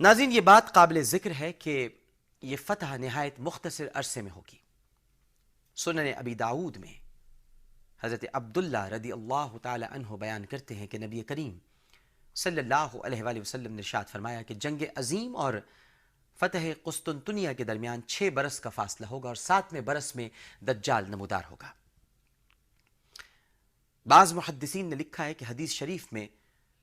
ناظرین، یہ بات قابل ذکر ہے کہ یہ فتح نہایت مختصر عرصے میں ہوگی۔ سنن ابی داؤد میں حضرت عبداللہ رضی اللہ تعالی عنہ بیان کرتے ہیں کہ نبی کریم صلی اللہ علیہ وآلہ وسلم نے ارشاد فرمایا کہ جنگ عظیم اور فتح قسطنطنیہ کے درمیان 6 برس کا فاصلہ ہوگا اور 7ویں برس میں دجال نمودار ہوگا۔ بعض محدثین نے لکھا ہے کہ حدیث شریف میں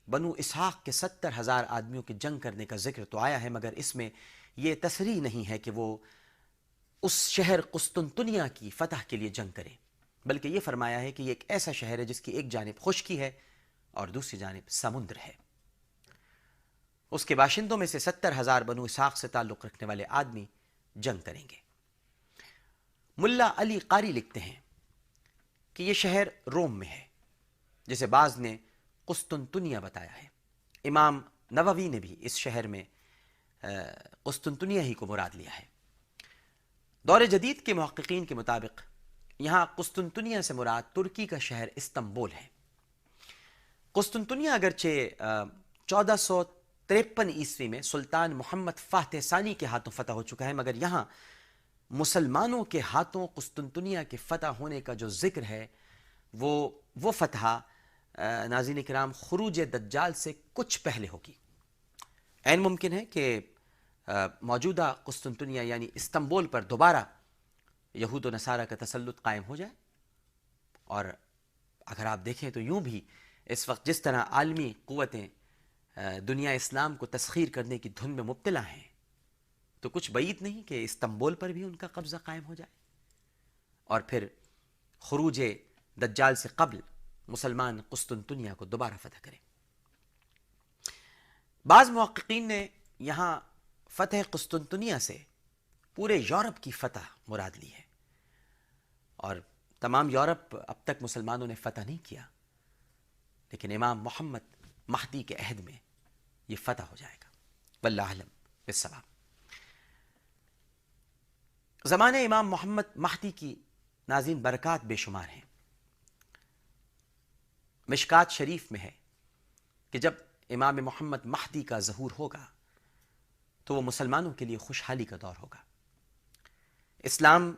بنو اسحاق کے 70,000 آدمیوں کی جنگ کرنے کا ذکر تو آیا ہے، مگر اس میں یہ تصریح نہیں ہے کہ وہ اس شہر قسطنطنیہ کی فتح کے لیے جنگ کریں، بلکہ یہ فرمایا ہے کہ یہ ایک ایسا شہر ہے جس کی ایک جانب خشکی ہے اور دوسری جانب سمندر ہے۔ اس کے باشندوں میں سے 70,000 بنو اسحاق سے تعلق رکھنے والے آدمی جنگ کریں گے۔ ملا علی قاری لکھتے ہیں کہ یہ شہر روم میں ہے، جسے بعض نے قسطنطنیہ بتایا ہے۔ امام نووی نے بھی اس شہر میں قسطنطنیہ ہی کو مراد لیا ہے۔ دور جدید کے محققین کے مطابق یہاں قسطنطنیہ سے مراد ترکی کا شہر استنبول ہے۔ قسطنطنیہ اگرچہ 1453 عیسوی میں سلطان محمد فاتح ثانی کے ہاتھوں فتح ہو چکا ہے، مگر یہاں مسلمانوں کے ہاتھوں قسطنطنیہ کے فتح ہونے کا جو ذکر ہے وہ فتح ناظرین کرام خروج دجال سے کچھ پہلے ہوگی۔ عین ممکن ہے کہ موجودہ قسطنطنیہ یعنی استنبول پر دوبارہ یہود و نصارہ کا تسلط قائم ہو جائے، اور اگر آپ دیکھیں تو یوں بھی اس وقت جس طرح عالمی قوتیں دنیا اسلام کو تسخیر کرنے کی دھن میں مبتلا ہیں، تو کچھ بعید نہیں کہ استنبول پر بھی ان کا قبضہ قائم ہو جائے اور پھر خروج دجال سے قبل مسلمان قسطنطنیہ کو دوبارہ فتح کریں۔ بعض محققین نے یہاں فتح قسطنطنیہ سے پورے یورپ کی فتح مراد لی ہے، اور تمام یورپ اب تک مسلمانوں نے فتح نہیں کیا، لیکن امام محمد مہدی کے عہد میں یہ فتح ہو جائے گا۔ واللہ اعلم بالصواب۔ زمانے امام محمد مہدی کی ناظرین برکات بے شمار ہیں۔ مشکات شریف میں ہے کہ جب امام محمد مہدی کا ظہور ہوگا تو وہ مسلمانوں کے لیے خوشحالی کا دور ہوگا۔ اسلام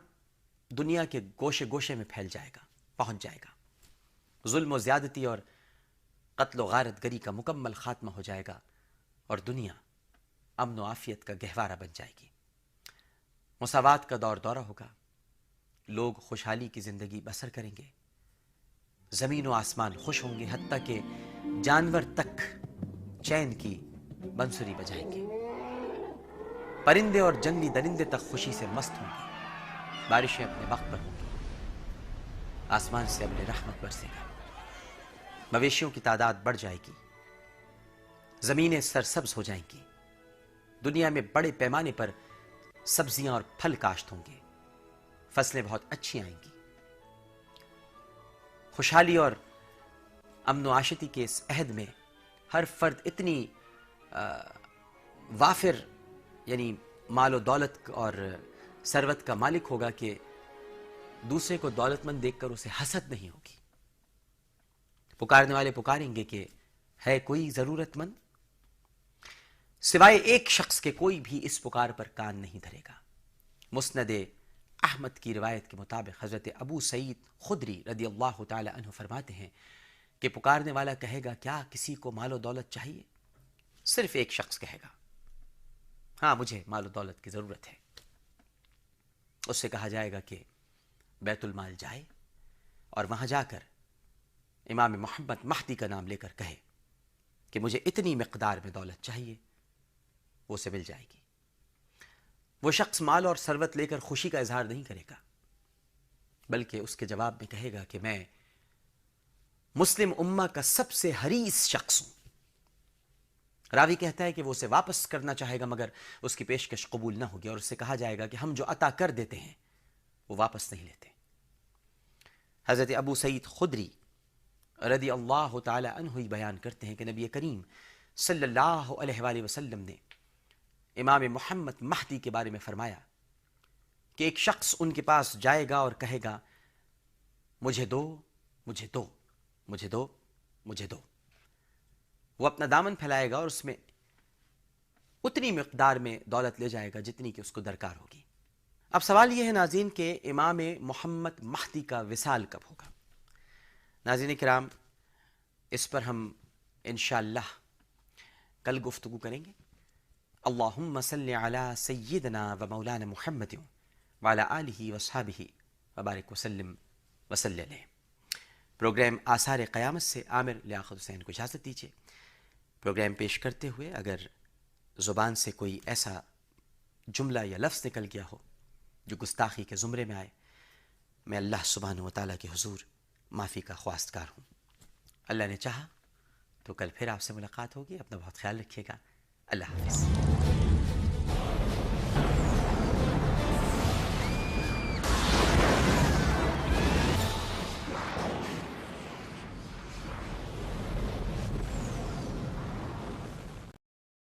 دنیا کے گوشے گوشے میں پھیل جائے گا، پہنچ جائے گا۔ ظلم و زیادتی اور قتل و غارت گری کا مکمل خاتمہ ہو جائے گا، اور دنیا امن و عافیت کا گہوارہ بن جائے گی۔ مساوات کا دور دورہ ہوگا، لوگ خوشحالی کی زندگی بسر کریں گے، زمین و آسمان خوش ہوں گے، حتیٰ کہ جانور تک چین کی بنسری بجائیں گے، پرندے اور جنگلی درندے تک خوشی سے مست ہوں گے، بارشیں اپنے وقت پر ہوں گی، آسمان سے ابر رحمت برسے گا، مویشیوں کی تعداد بڑھ جائے گی، زمینیں سرسبز ہو جائیں گی، دنیا میں بڑے پیمانے پر سبزیاں اور پھل کاشت ہوں گے، فصلیں بہت اچھی آئیں گی۔ خوشحالی اور امن و عاشتی کے اس عہد میں ہر فرد اتنی وافر یعنی مال و دولت اور ثروت کا مالک ہوگا کہ دوسرے کو دولت مند دیکھ کر اسے حسد نہیں ہوگی۔ پکارنے والے پکاریں گے کہ ہے کوئی ضرورت مند، سوائے ایک شخص کے کوئی بھی اس پکار پر کان نہیں دھرے گا۔ مسند احمد کی روایت کے مطابق حضرت ابو سعید خدری رضی اللہ تعالی عنہ فرماتے ہیں کہ پکارنے والا کہے گا کیا کسی کو مال و دولت چاہیے؟ صرف ایک شخص کہے گا ہاں مجھے مال و دولت کی ضرورت ہے۔ اس سے کہا جائے گا کہ بیت المال جائے اور وہاں جا کر امام محمد مہدی کا نام لے کر کہے کہ مجھے اتنی مقدار میں دولت چاہیے، وہ اسے مل جائے گی۔ وہ شخص مال اور ثروت لے کر خوشی کا اظہار نہیں کرے گا، بلکہ اس کے جواب میں کہے گا کہ میں مسلم امہ کا سب سے حریص شخص ہوں۔ راوی کہتا ہے کہ وہ اسے واپس کرنا چاہے گا، مگر اس کی پیشکش قبول نہ ہوگی، اور اس سے کہا جائے گا کہ ہم جو عطا کر دیتے ہیں وہ واپس نہیں لیتے۔ حضرت ابو سعید خدری رضی اللہ تعالی عنہ بیان کرتے ہیں کہ نبی کریم صلی اللہ علیہ وآلہ وسلم نے امام محمد مہدی کے بارے میں فرمایا کہ ایک شخص ان کے پاس جائے گا اور کہے گا مجھے دو مجھے دو مجھے دو مجھے دو۔ وہ اپنا دامن پھیلائے گا اور اس میں اتنی مقدار میں دولت لے جائے گا جتنی کہ اس کو درکار ہوگی۔ اب سوال یہ ہے ناظرین کہ امام محمد مہدی کا وصال کب ہوگا؟ ناظرین کرام، اس پر ہم انشاءاللہ کل گفتگو کریں گے۔ اللہم صلی علی سیدنا و مولانا محمد وعلی آلہ وصحابہ وبارک وسلم وصلی علیہ۔ پروگرام آثار قیامت سے عامر لیاقت حسین کو اجازت دیجیے۔ پروگرام پیش کرتے ہوئے اگر زبان سے کوئی ایسا جملہ یا لفظ نکل گیا ہو جو گستاخی کے زمرے میں آئے، میں اللہ سبحانہ و تعالیٰ کے حضور معافی کا خواستگار ہوں۔ اللہ نے چاہا تو کل پھر آپ سے ملاقات ہوگی۔ اپنا بہت خیال رکھیے گا۔ اللہ حافظ۔